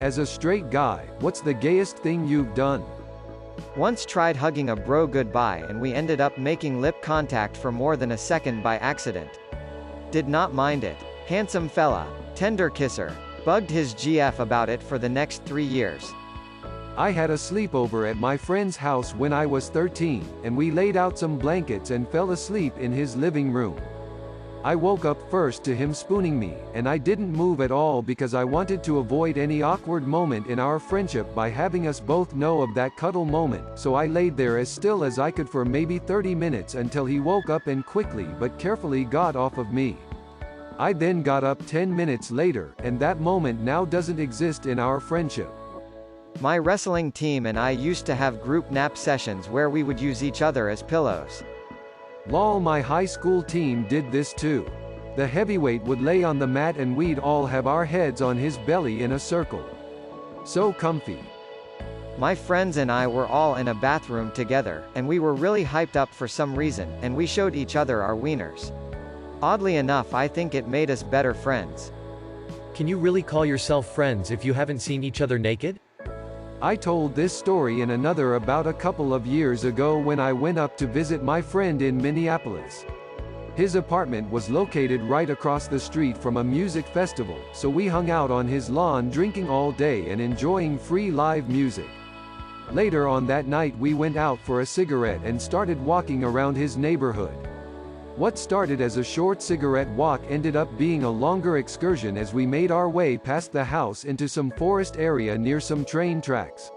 As a straight guy, what's the gayest thing you've done? Once tried hugging a bro goodbye and we ended up making lip contact for more than a second by accident. Did not mind it. Handsome fella. Tender kisser. Bugged his GF about it for the next 3 years. I had a sleepover at my friend's house when I was 13, and we laid out some blankets and fell asleep in his living room. I woke up first to him spooning me, and I didn't move at all because I wanted to avoid any awkward moment in our friendship by having us both know of that cuddle moment, so I laid there as still as I could for maybe 30 minutes until he woke up and quickly but carefully got off of me. I then got up 10 minutes later, and that moment now doesn't exist in our friendship. My wrestling team and I used to have group nap sessions where we would use each other as pillows. Lol, my high school team did this too. The heavyweight would lay on the mat and we'd all have our heads on his belly in a circle. So comfy. My friends and I were all in a bathroom together, and we were really hyped up for some reason, and we showed each other our wieners. Oddly enough, I think it made us better friends. Can you really call yourself friends if you haven't seen each other naked? I told this story in another about a couple of years ago when I went up to visit my friend in Minneapolis. His apartment was located right across the street from a music festival, so we hung out on his lawn drinking all day and enjoying free live music. Later on that night we went out for a cigarette and started walking around his neighborhood. What started as a short cigarette walk ended up being a longer excursion as we made our way past the house into some forest area near some train tracks.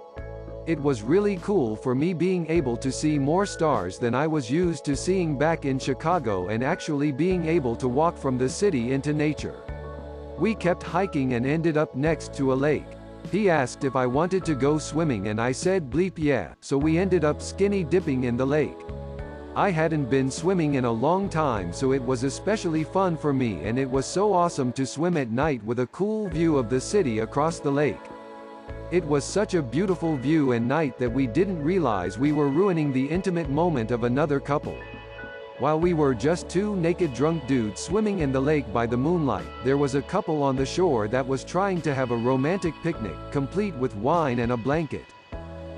It was really cool for me being able to see more stars than I was used to seeing back in Chicago and actually being able to walk from the city into nature. We kept hiking and ended up next to a lake. He asked if I wanted to go swimming and I said bleep yeah, so we ended up skinny dipping in the lake. I hadn't been swimming in a long time, so it was especially fun for me, and it was so awesome to swim at night with a cool view of the city across the lake. It was such a beautiful view and night that we didn't realize we were ruining the intimate moment of another couple. While we were just two naked drunk dudes swimming in the lake by the moonlight, there was a couple on the shore that was trying to have a romantic picnic, complete with wine and a blanket.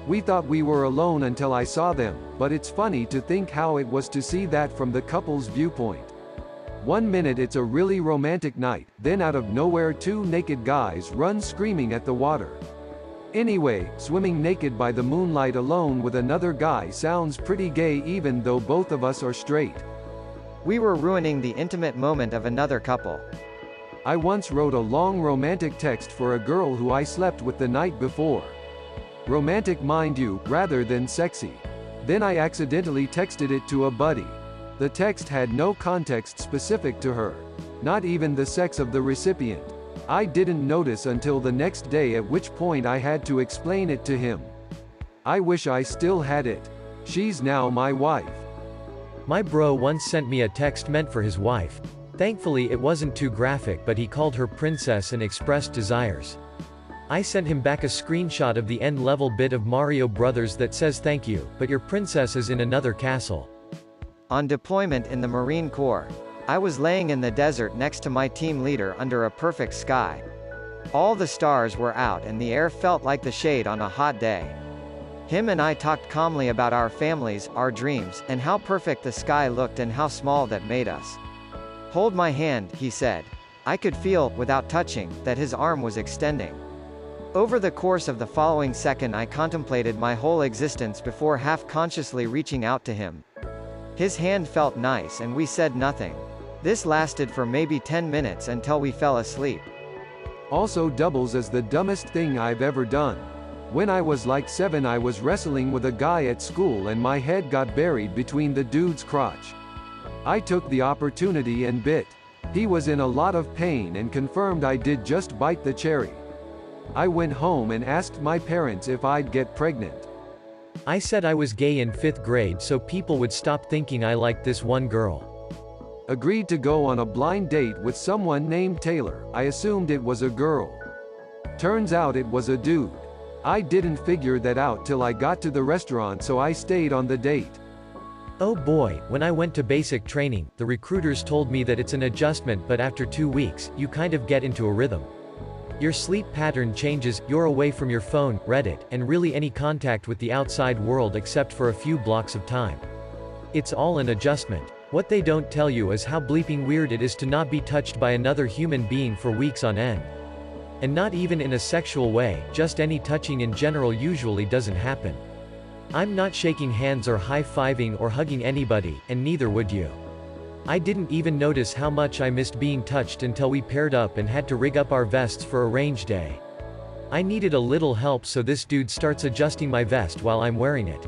We thought we were alone until I saw them, but it's funny to think how it was to see that from the couple's viewpoint. One minute it's a really romantic night, then out of nowhere two naked guys run screaming at the water. Anyway, swimming naked by the moonlight alone with another guy sounds pretty gay even though both of us are straight. We were ruining the intimate moment of another couple. I once wrote a long romantic text for a girl who I slept with the night before. Romantic, mind you, rather than sexy. Then I accidentally texted it to a buddy. The text had no context specific to her. Not even the sex of the recipient. I didn't notice until the next day, at which point I had to explain it to him. I wish I still had it. She's now my wife. My bro once sent me a text meant for his wife. Thankfully it wasn't too graphic, but he called her princess and expressed desires. I sent him back a screenshot of the end-level bit of Mario Brothers that says thank you, but your princess is in another castle. On deployment in the Marine Corps, I was laying in the desert next to my team leader under a perfect sky. All the stars were out and the air felt like the shade on a hot day. Him and I talked calmly about our families, our dreams, and how perfect the sky looked and how small that made us. Hold my hand, he said. I could feel, without touching, that his arm was extending. Over the course of the following second I contemplated my whole existence before half-consciously reaching out to him. His hand felt nice and we said nothing. This lasted for maybe 10 minutes until we fell asleep. Also doubles as the dumbest thing I've ever done. When I was like 7 I was wrestling with a guy at school and my head got buried between the dude's crotch. I took the opportunity and bit. He was in a lot of pain and confirmed I did just bite the cherry. I went home and asked my parents if I'd get pregnant. I said I was gay in 5th grade so people would stop thinking I liked this one girl. Agreed to go on a blind date with someone named Taylor. I assumed it was a girl. Turns out it was a dude. I didn't figure that out till I got to the restaurant, so I stayed on the date. Oh boy, when I went to basic training, the recruiters told me that it's an adjustment, but after 2 weeks, you kind of get into a rhythm. Your sleep pattern changes, you're away from your phone, Reddit, and really any contact with the outside world except for a few blocks of time. It's all an adjustment. What they don't tell you is how bleeping weird it is to not be touched by another human being for weeks on end. And not even in a sexual way, just any touching in general usually doesn't happen. I'm not shaking hands or high-fiving or hugging anybody, and neither would you. I didn't even notice how much I missed being touched until we paired up and had to rig up our vests for a range day. I needed a little help, so this dude starts adjusting my vest while I'm wearing it.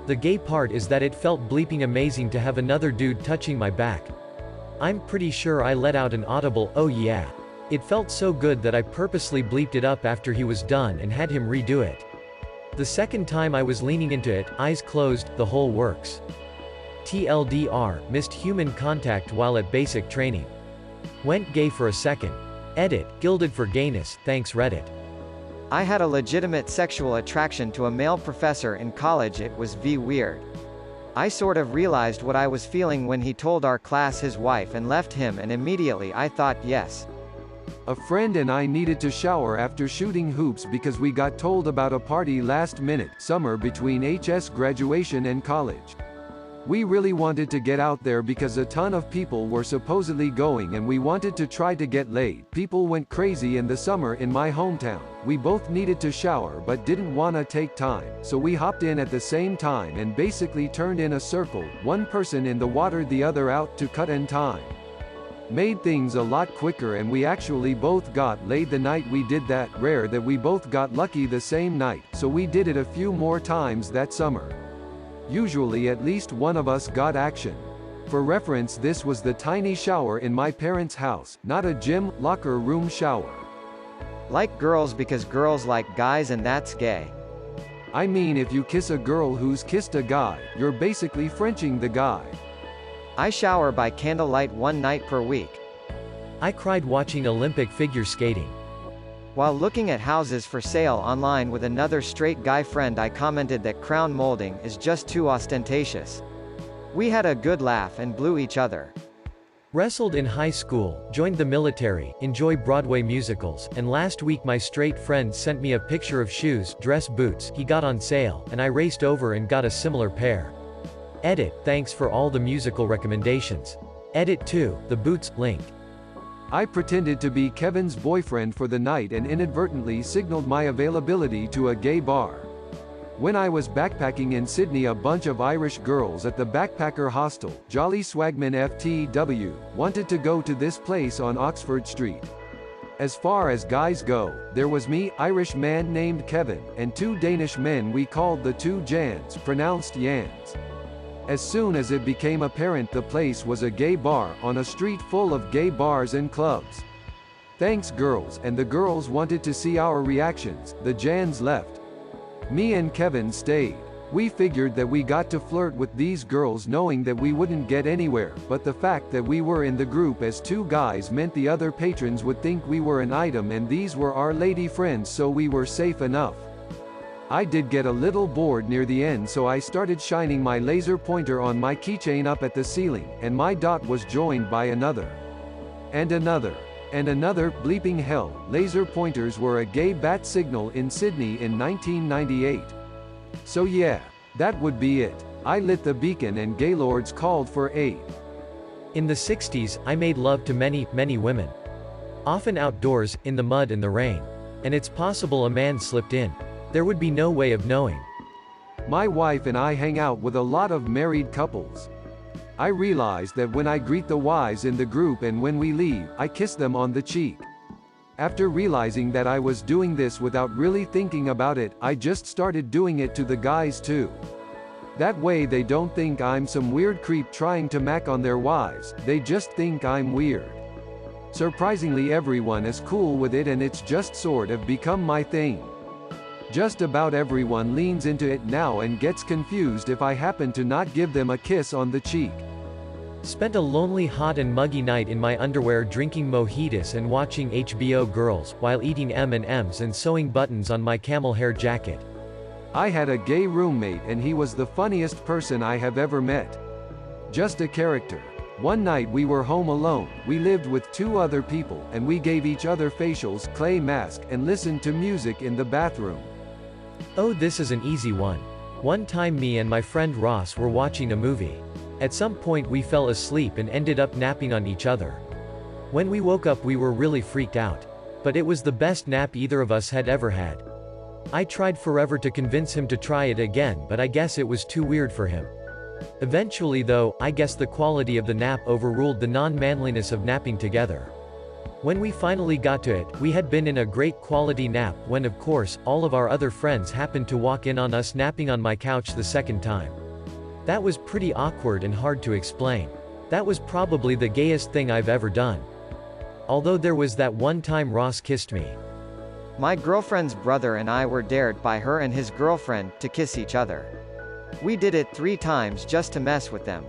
The gay part is that it felt bleeping amazing to have another dude touching my back. I'm pretty sure I let out an audible "oh yeah." It felt so good that I purposely bleeped it up after he was done and had him redo it. The second time I was leaning into it, eyes closed, the whole works. TLDR, missed human contact while at basic training. Went gay for a second. Edit, gilded for gayness, thanks Reddit. I had a legitimate sexual attraction to a male professor in college. It was weird. I sort of realized what I was feeling when he told our class his wife and left him, and immediately I thought yes. A friend and I needed to shower after shooting hoops because we got told about a party last minute, summer between HS graduation and college. We really wanted to get out there because a ton of people were supposedly going and we wanted to try to get laid. People went crazy in the summer in my hometown. We both needed to shower but didn't want to take time, so we hopped in at the same time and basically turned in a circle, one person in the water, the other out, to cut in time. Made things a lot quicker, and we actually both got laid the night we did that. Rare that we both got lucky the same night, so we did it a few more times that summer. Usually at least one of us got action. For reference, this was the tiny shower in my parents' house, not a gym, locker room shower. Like girls because girls like guys, and that's gay. I mean, if you kiss a girl who's kissed a guy, you're basically Frenching the guy. I shower by candlelight one night per week. I cried watching Olympic figure skating. While looking at houses for sale online with another straight guy friend, I commented that crown molding is just too ostentatious. We had a good laugh and blew each other. Wrestled in high school, joined the military, enjoy Broadway musicals, and last week my straight friend sent me a picture of shoes, dress boots, he got on sale, and I raced over and got a similar pair. Edit, thanks for all the musical recommendations. Edit 2, the boots, link. I pretended to be Kevin's boyfriend for the night and inadvertently signaled my availability to a gay bar. When I was backpacking in Sydney, a bunch of Irish girls at the backpacker hostel, Jolly Swagman FTW, wanted to go to this place on Oxford Street. As far as guys go, there was me, Irish man named Kevin, and two Danish men we called the two Jans, pronounced Jans. As soon as it became apparent the place was a gay bar on a street full of gay bars and clubs. Thanks girls, and the girls wanted to see our reactions, the Jans left. Me and Kevin stayed. We figured that we got to flirt with these girls knowing that we wouldn't get anywhere, but the fact that we were in the group as two guys meant the other patrons would think we were an item, and these were our lady friends, so we were safe enough. I did get a little bored near the end, so I started shining my laser pointer on my keychain up at the ceiling, and my dot was joined by another. And another. And another. Bleeping hell, laser pointers were a gay bat signal in Sydney in 1998. So yeah, that would be it. I lit the beacon and gaylords called for aid. In the 60s, I made love to many, many women. Often outdoors, in the mud and the rain. And it's possible a man slipped in. There would be no way of knowing. My wife and I hang out with a lot of married couples. I realized that when I greet the wives in the group and when we leave, I kiss them on the cheek. After realizing that I was doing this without really thinking about it, I just started doing it to the guys too. That way they don't think I'm some weird creep trying to mac on their wives, they just think I'm weird. Surprisingly, everyone is cool with it, and it's just sort of become my thing. Just about everyone leans into it now and gets confused if I happen to not give them a kiss on the cheek. Spent a lonely, hot and muggy night in my underwear drinking mojitos and watching HBO girls, while eating M&Ms and sewing buttons on my camel hair jacket. I had a gay roommate and he was the funniest person I have ever met. Just a character. One night we were home alone, we lived with 2 other people, and we gave each other facials, clay mask, and listened to music in the bathroom. Oh, this is an easy one. One time me and my friend Ross were watching a movie. At some point we fell asleep and ended up napping on each other. When we woke up we were really freaked out. But it was the best nap either of us had ever had. I tried forever to convince him to try it again, but I guess it was too weird for him. Eventually though, I guess the quality of the nap overruled the non-manliness of napping together. When we finally got to it, we had been in a great quality nap when of course, all of our other friends happened to walk in on us napping on my couch the second time. That was pretty awkward and hard to explain. That was probably the gayest thing I've ever done. Although there was that one time Ross kissed me. My girlfriend's brother and I were dared by her and his girlfriend to kiss each other. We did it 3 times just to mess with them.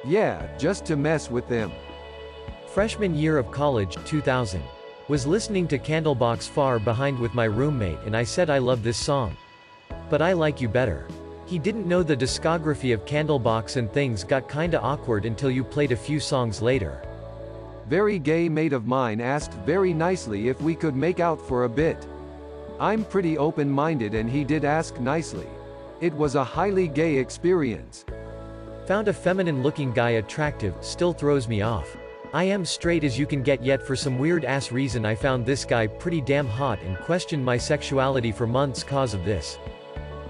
Yeah, just to mess with them. Freshman year of college, 2000. Was listening to Candlebox Far Behind with my roommate and I said I love this song. But I like you better. He didn't know the discography of Candlebox and things got kinda awkward until you played a few songs later. Very gay mate of mine asked very nicely if we could make out for a bit. I'm pretty open-minded and he did ask nicely. It was a highly gay experience. Found a feminine-looking guy attractive, still throws me off. I am straight as you can get, yet for some weird-ass reason I found this guy pretty damn hot and questioned my sexuality for months cause of this.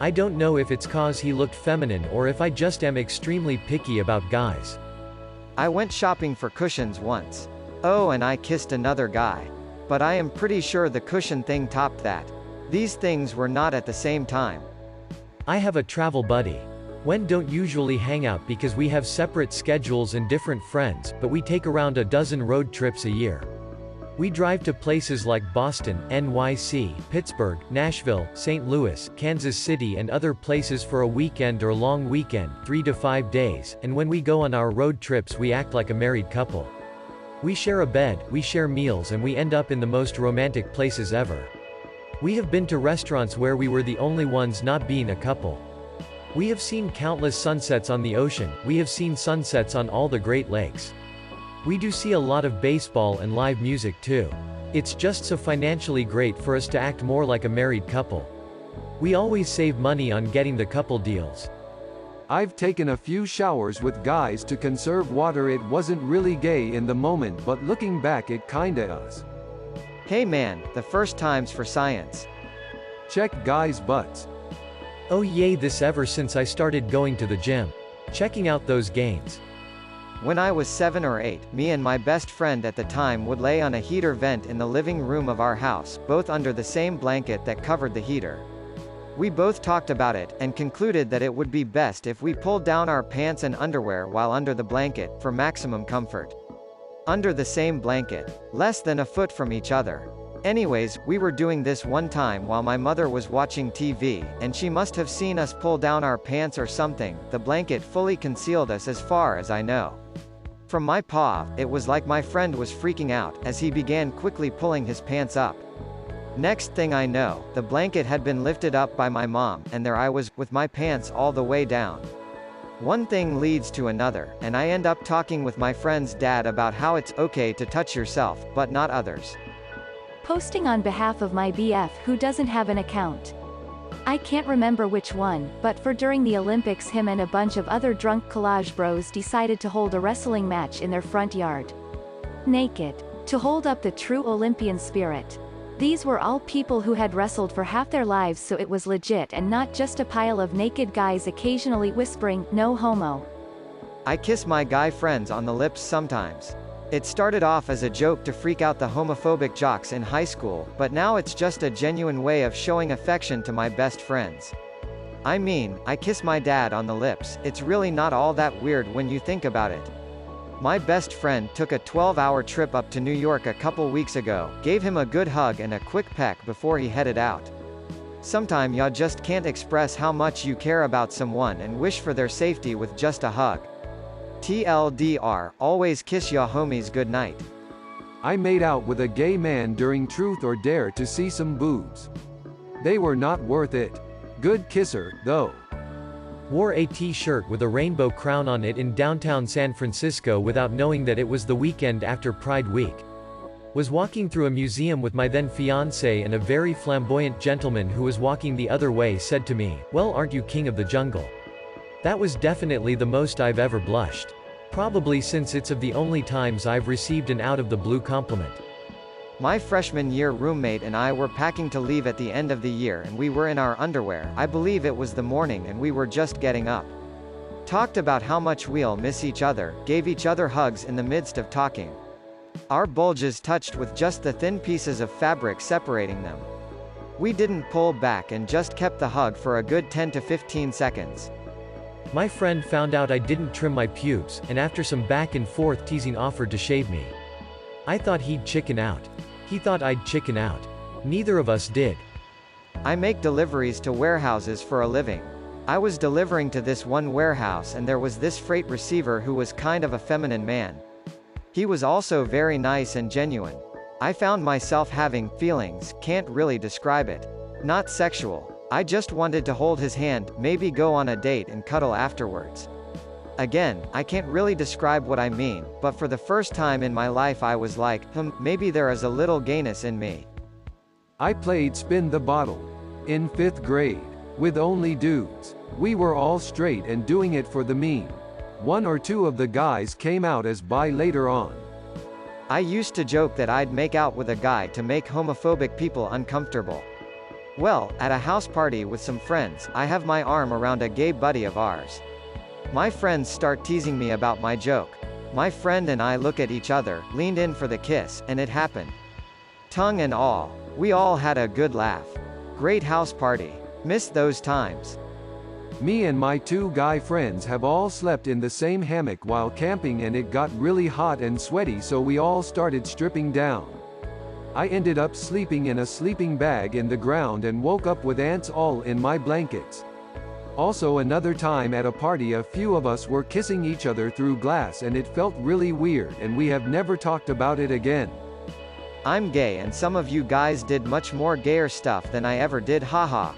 I don't know if it's cause he looked feminine or if I just am extremely picky about guys. I went shopping for cushions once. Oh, and I kissed another guy. But I am pretty sure the cushion thing topped that. These things were not at the same time. I have a travel buddy. When don't usually hang out because we have separate schedules and different friends, but we take around a dozen road trips a year. We drive to places like Boston, NYC, Pittsburgh, Nashville, St. Louis, Kansas City and other places for a weekend or long weekend, 3 to 5 days, and when we go on our road trips we act like a married couple. We share a bed, we share meals and we end up in the most romantic places ever. We have been to restaurants where we were the only ones not being a couple. We have seen countless sunsets on the ocean, we have seen sunsets on all the Great Lakes. We do see a lot of baseball and live music too. It's just so financially great for us to act more like a married couple. We always save money on getting the couple deals. I've taken a few showers with guys to conserve water. It wasn't really gay in the moment, but looking back it kinda is. Hey man, the first times for science. Check guys' butts. Oh yay, this ever since I started going to the gym. Checking out those gains. When I was 7 or 8, me and my best friend at the time would lay on a heater vent in the living room of our house, both under the same blanket that covered the heater. We both talked about it, and concluded that it would be best if we pulled down our pants and underwear while under the blanket, for maximum comfort. Under the same blanket. Less than a foot from each other. Anyways, we were doing this one time while my mother was watching TV, and she must have seen us pull down our pants or something. The blanket fully concealed us as far as I know. From my paw, it was like my friend was freaking out, as he began quickly pulling his pants up. Next thing I know, the blanket had been lifted up by my mom, and there I was, with my pants all the way down. One thing leads to another, and I end up talking with my friend's dad about how it's okay to touch yourself, but not others. Posting on behalf of my BF who doesn't have an account. I can't remember which one, but for during the Olympics him and a bunch of other drunk collage bros decided to hold a wrestling match in their front yard. Naked. To hold up the true Olympian spirit. These were all people who had wrestled for half their lives, so it was legit and not just a pile of naked guys occasionally whispering, "No homo." I kiss my guy friends on the lips sometimes. It started off as a joke to freak out the homophobic jocks in high school, but now it's just a genuine way of showing affection to my best friends. I mean, I kiss my dad on the lips, it's really not all that weird when you think about it. My best friend took a 12-hour trip up to New York a couple weeks ago, gave him a good hug and a quick peck before he headed out. Sometime ya just can't express how much you care about someone and wish for their safety with just a hug. TLDR, always kiss ya homies goodnight. I made out with a gay man during Truth or Dare to see some boobs. They were not worth it. Good kisser, though. Wore a t-shirt with a rainbow crown on it in downtown San Francisco without knowing that it was the weekend after Pride Week. Was walking through a museum with my then fiancé, and a very flamboyant gentleman who was walking the other way said to me, "Well, aren't you king of the jungle?" That was definitely the most I've ever blushed. Probably since it's of the only times I've received an out-of-the-blue compliment. My freshman year roommate and I were packing to leave at the end of the year, and we were in our underwear. I believe it was the morning and we were just getting up. Talked about how much we'll miss each other, gave each other hugs in the midst of talking. Our bulges touched with just the thin pieces of fabric separating them. We didn't pull back and just kept the hug for a good 10 to 15 seconds. My friend found out I didn't trim my pubes, and after some back and forth teasing offered to shave me. I thought he'd chicken out. He thought I'd chicken out. Neither of us did. I make deliveries to warehouses for a living. I was delivering to this one warehouse, and there was this freight receiver who was kind of a feminine man. He was also very nice and genuine. I found myself having feelings, can't really describe it. Not sexual. I just wanted to hold his hand, maybe go on a date and cuddle afterwards. Again, I can't really describe what I mean, but for the first time in my life I was like, maybe there is a little gayness in me. I played Spin the Bottle in 5th grade with only dudes. We were all straight and doing it for the meme. One or two of the guys came out as bi later on. I used to joke that I'd make out with a guy to make homophobic people uncomfortable. Well, at a house party with some friends, I have my arm around a gay buddy of ours. My friends start teasing me about my joke. My friend and I look at each other, leaned in for the kiss, and it happened. Tongue and all. We all had a good laugh. Great house party. Miss those times. Me and my 2 guy friends have all slept in the same hammock while camping, and it got really hot and sweaty, so we all started stripping down. I ended up sleeping in a sleeping bag in the ground and woke up with ants all in my blankets. Also, another time at a party, a few of us were kissing each other through glass and it felt really weird, and we have never talked about it again. I'm gay and some of you guys did much more gayer stuff than I ever did, haha.